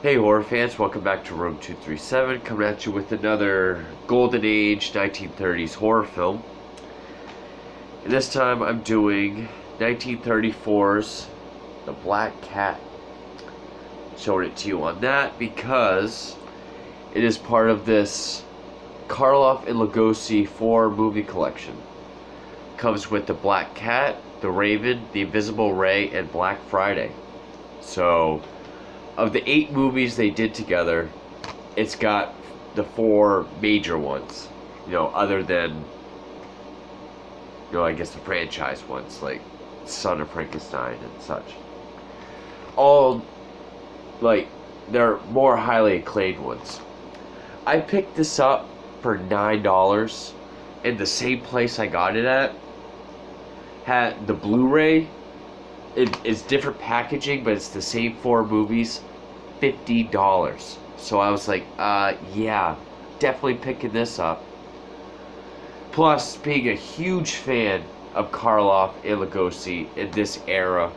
Hey horror fans, welcome back to Room 237, coming at you with another Golden Age 1930s horror film. And this time I'm doing 1934's The Black Cat. Showing it to you on that because it is part of this Karloff and Lugosi 4 movie collection. Comes with The Black Cat, The Raven, The Invisible Ray, and Black Friday. So, of the 8 movies they did together, it's got the 4 major ones, other than, I guess the franchise ones, like Son of Frankenstein and such. All, they're more highly acclaimed ones. I picked this up for $9, and the same place I got it at had the Blu-ray. It's different packaging, but it's the same 4 movies, $50. So I was like, yeah, definitely picking this up. Plus, being a huge fan of Karloff and Lugosi in this era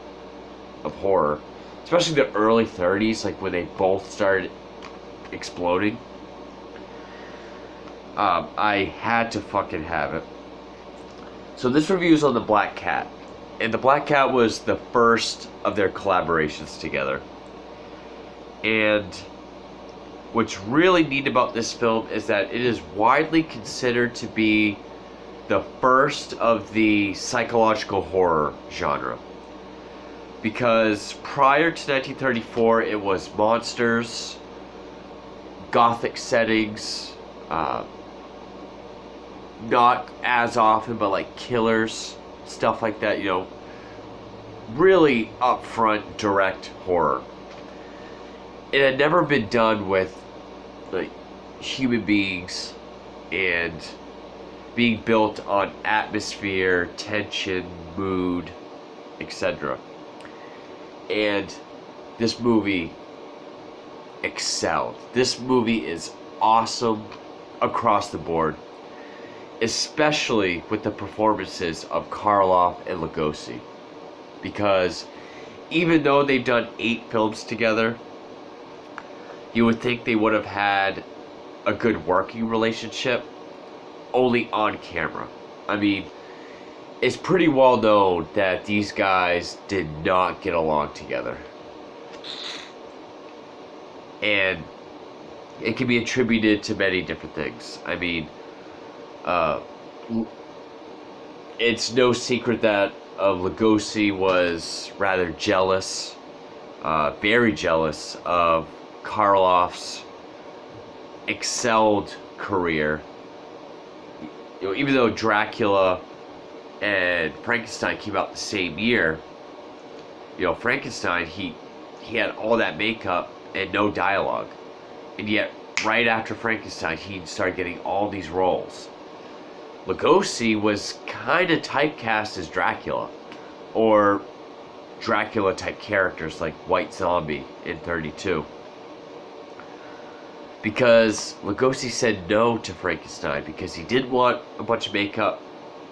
of horror, especially the early 30s, like when they both started exploding, I had to fucking have it. So this review is on The Black Cat. And The Black Cat was the first of their collaborations together. And what's really neat about this film is that it is widely considered to be the first of the psychological horror genre. Because prior to 1934, it was monsters, gothic settings, not as often, but like killers, stuff like that, really upfront, direct horror. It had never been done with like human beings and being built on atmosphere, tension, mood, etc. And this movie excelled. This movie is awesome across the board, especially with the performances of Karloff and Lugosi. Because even though they've done 8 films together, you would think they would have had a good working relationship only on camera. I mean, it's pretty well known that these guys did not get along together. And it can be attributed to many different things. I mean, it's no secret that Lugosi was rather jealous, very jealous of Karloff's excelled career. Even though Dracula and Frankenstein came out the same year, Frankenstein, he had all that makeup and no dialogue. And yet, right after Frankenstein, he started getting all these roles. Lugosi was kind of typecast as Dracula, or Dracula type characters like White Zombie in 32. Because Lugosi said no to Frankenstein because he didn't want a bunch of makeup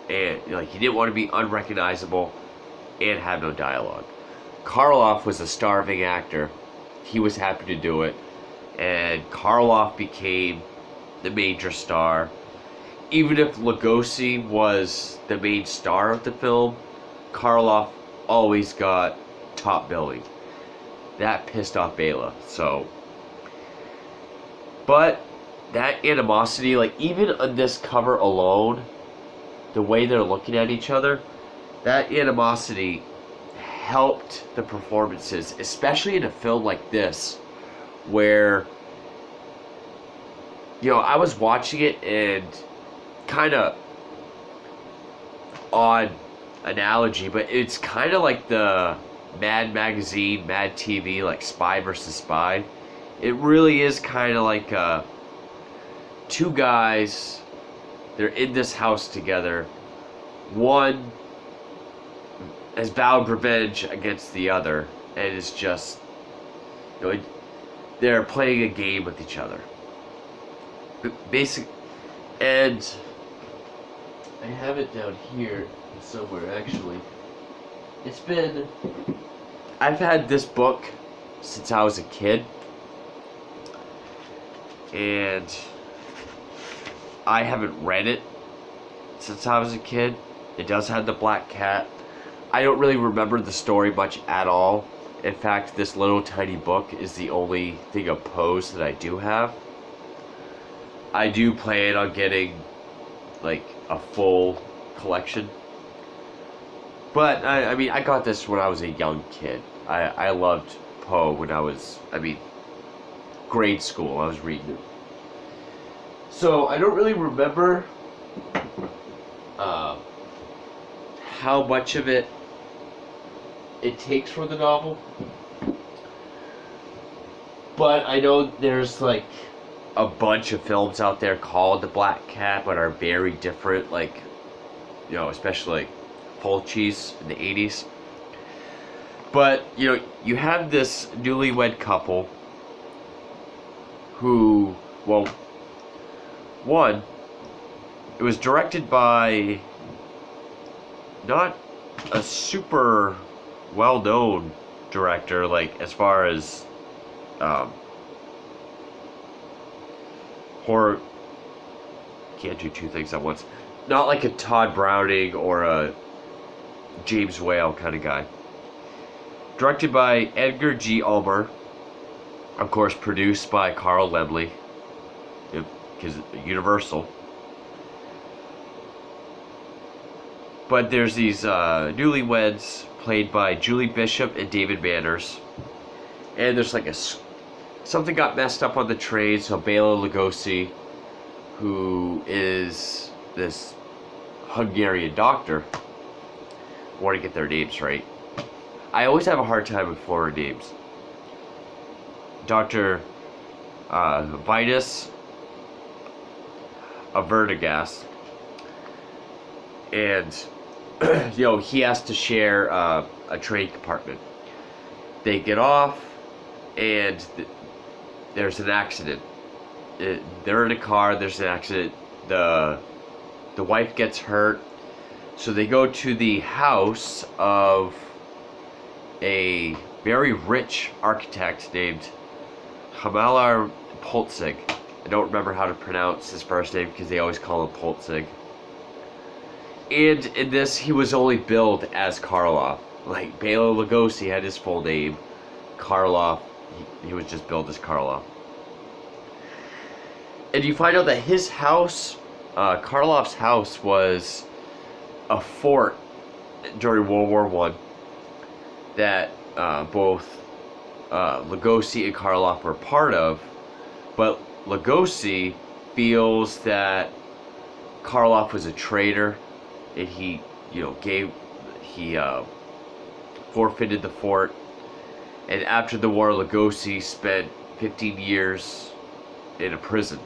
and he didn't want to be unrecognizable and have no dialogue. Karloff was a starving actor. He was happy to do it, and Karloff became the major star. Even if Lugosi was the main star of the film, Karloff always got top billing. That pissed off Bela, so. But that animosity, even on this cover alone, the way they're looking at each other, that animosity helped the performances, especially in a film like this, where, I was watching it and kind of odd analogy, but it's kind of like the Mad Magazine, Mad TV, like Spy versus Spy. It really is kind of like 2 guys, they're in this house together. One has vowed revenge against the other, and it's just, they're playing a game with each other. And I have it down here somewhere, actually. I've had this book since I was a kid, and I haven't read it since I was a kid. It does have the black cat. I don't really remember the story much at all. In fact, this little tiny book is the only thing of Poe's that I do have. I do plan on getting like a full collection. But I mean, I got this when I was a young kid. I loved Poe when I was, grade school. I was reading it. So I don't really remember how much of it takes for the novel. But I know there's like a bunch of films out there called The Black Cat, but are very different, like, especially like Fulci's in the 80s. But, you have this newlywed couple who, well, one, it was directed by not a super well-known director, like, as far as horror. Can't do two things at once. Not like a Todd Browning or a James Whale kind of guy. Directed by Edgar G. Ulmer. Of course, produced by Carl Laemmle, because Universal. But there's these newlyweds played by Julie Bishop and David Manners. And there's like something got messed up on the train, so Bela Lugosi, who is this Hungarian doctor, I want to get their names right. I always have a hard time with foreign names. Dr. Vitus Averdagas. And, he has to share a train compartment. They get off, and there's an accident. They're in a car, there's an accident. The wife gets hurt. So they go to the house of a very rich architect named Hamalar Poltzig. I don't remember how to pronounce his first name because they always call him Poltzig. And in this, he was only billed as Karloff. Like, Bela Lugosi had his full name. Karloff, he was just billed as Karloff. And you find out that his house, Karloff's house, was a fort during World War I that both Lugosi and Karloff were part of. But Lugosi feels that Karloff was a traitor, and he forfeited the fort. And after the war, Lugosi spent 15 years in a prison,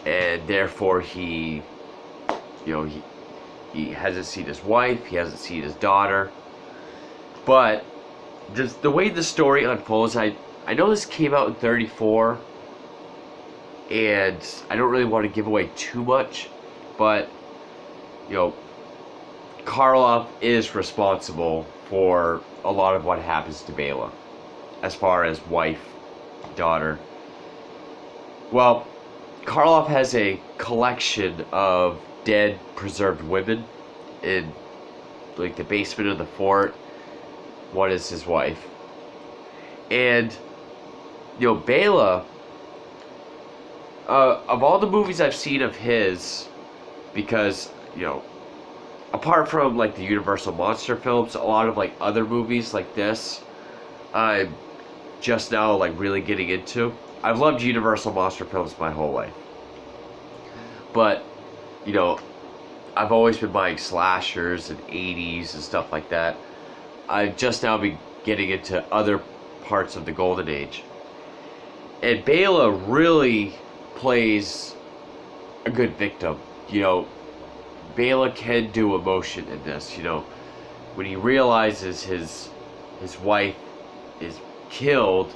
and therefore he hasn't seen his wife, he hasn't seen his daughter. But just the way the story unfolds, I know this came out in 1934, and I don't really want to give away too much, but Karloff is responsible for a lot of what happens to Bela, as far as wife, daughter. Well, Karloff has a collection of dead, preserved women in like the basement of the fort. One is his wife. And Bela, of all the movies I've seen of his, because apart from like the Universal monster films, a lot of like other movies like this, I'm just now like really getting into. I've loved Universal monster films my whole life, but I've always been buying slashers and 80s and stuff like that. I've just now been getting into other parts of the Golden Age, and Bela really plays a good victim. Bela can do emotion in this. When he realizes his wife is killed,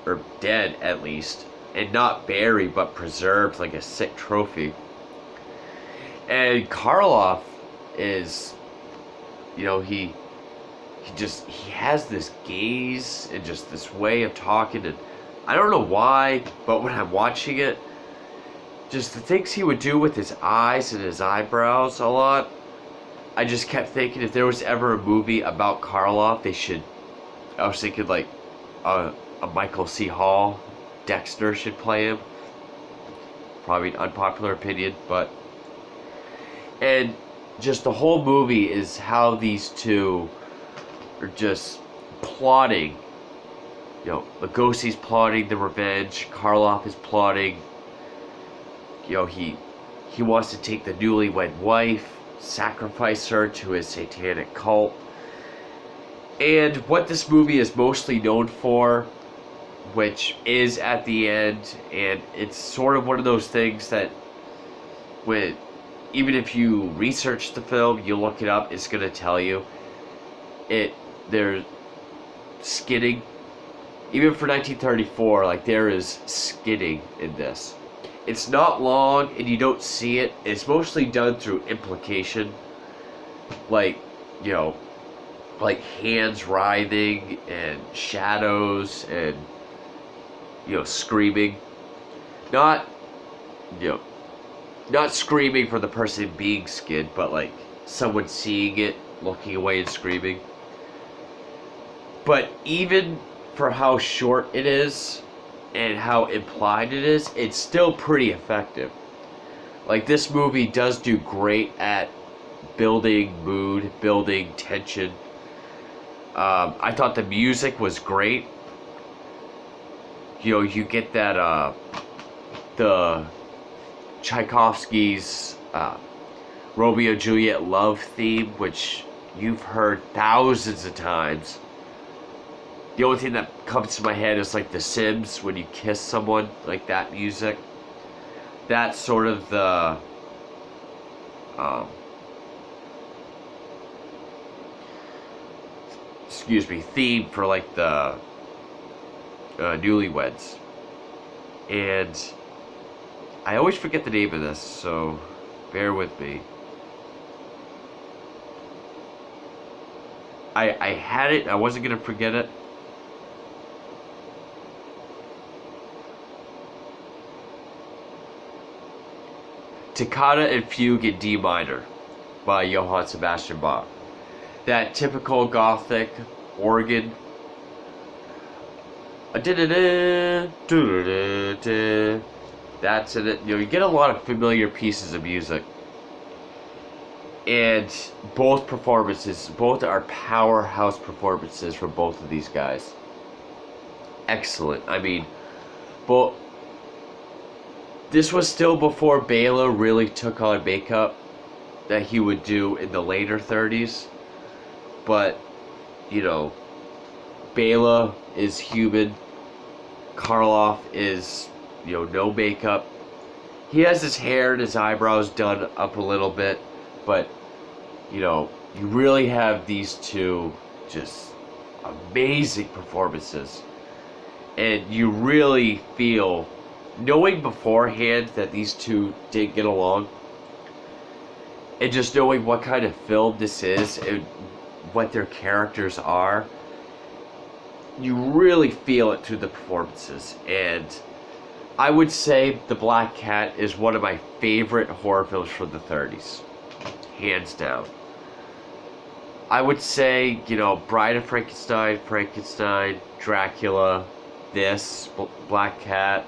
or dead at least, and not buried but preserved like a sick trophy. And Karloff is, he has this gaze and just this way of talking, and I don't know why, but when I'm watching it, just the things he would do with his eyes and his eyebrows a lot, I just kept thinking if there was ever a movie about Karloff, they should. I was thinking like a Michael C. Hall, Dexter should play him. Probably an unpopular opinion, but. And just the whole movie is how these two are just plotting. You know, Lugosi's plotting the revenge. Karloff is plotting. You know, he wants to take the newlywed wife, sacrifice her to his satanic cult. And what this movie is mostly known for, which is at the end, and it's sort of one of those things that, when even if you research the film, you look it up, it's gonna tell you there's skidding. Even for 1934, like, there is skidding in this. It's not long, and you don't see it. It's mostly done through implication. Like, you know, like hands writhing, and shadows, and, you know, screaming. Not, you know, not screaming for the person being skinned, but like someone seeing it, looking away and screaming. But even for how short it is and how implied it is, it's still pretty effective. Like, this movie does do great at building mood, building tension. I thought the music was great. You know, you get that, the Tchaikovsky's Romeo and Juliet love theme, which you've heard thousands of times. The only thing that comes to my head is like The Sims, when you kiss someone, like that music. That's sort of the theme for like the newlyweds. And I always forget the name of this, so bear with me. I had it, I wasn't going to forget it. Toccata and Fugue in D minor by Johann Sebastian Bach. That typical Gothic organ. That's in it. You know, you get a lot of familiar pieces of music. And both performances, both are powerhouse performances from both of these guys. Excellent. I mean, both. This was still before Bela really took on makeup that he would do in the later 30s. But, you know, Bela is human. Karloff is, you know, no makeup. He has his hair and his eyebrows done up a little bit. But, you know, you really have these two just amazing performances. And you really feel, knowing beforehand that these two did get along, and just knowing what kind of film this is and what their characters are, you really feel it through the performances. And I would say The Black Cat is one of my favorite horror films from the 30s. Hands down. I would say, you know, Bride of Frankenstein, Dracula, this, Black Cat.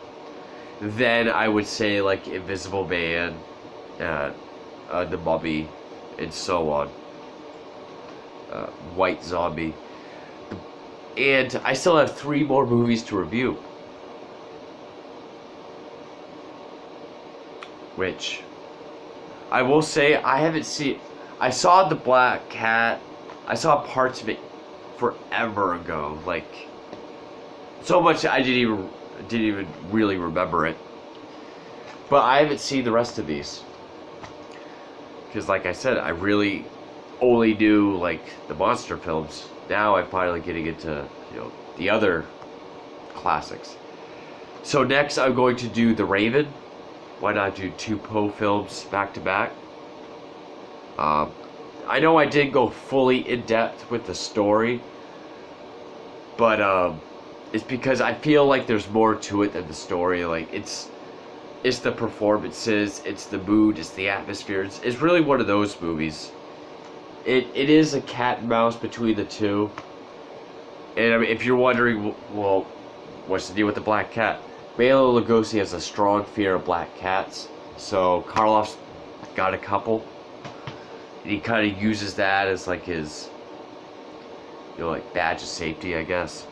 Then I would say, like, Invisible Man, The Mummy, and so on. White Zombie. And I still have 3 more movies to review. Which, I will say, I haven't seen. I saw The Black Cat. I saw parts of it forever ago. Like, so much I didn't even really remember it. But I haven't seen the rest of these. Because, like I said, I really only knew, like, the monster films. Now I'm finally getting into, you know, the other classics. So next I'm going to do The Raven. Why not do 2 Poe films back to back? I know I did go fully in depth with the story, but is because I feel like there's more to it than the story. Like, it's the performances, it's the mood, it's the atmosphere. It's really one of those movies. It is a cat and mouse between the two. And I mean, if you're wondering, well, what's the deal with the black cat? Bela Lugosi has a strong fear of black cats, so Karloff's got a couple. And he kind of uses that as like his, like badge of safety, I guess.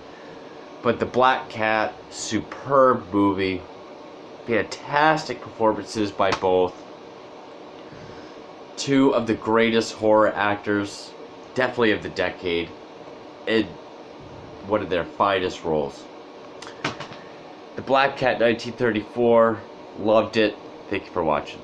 But the Black Cat, superb movie. Fantastic performances by both. Two of the greatest horror actors, definitely of the decade, in one of their finest roles. The Black Cat, 1934, loved it. Thank you for watching.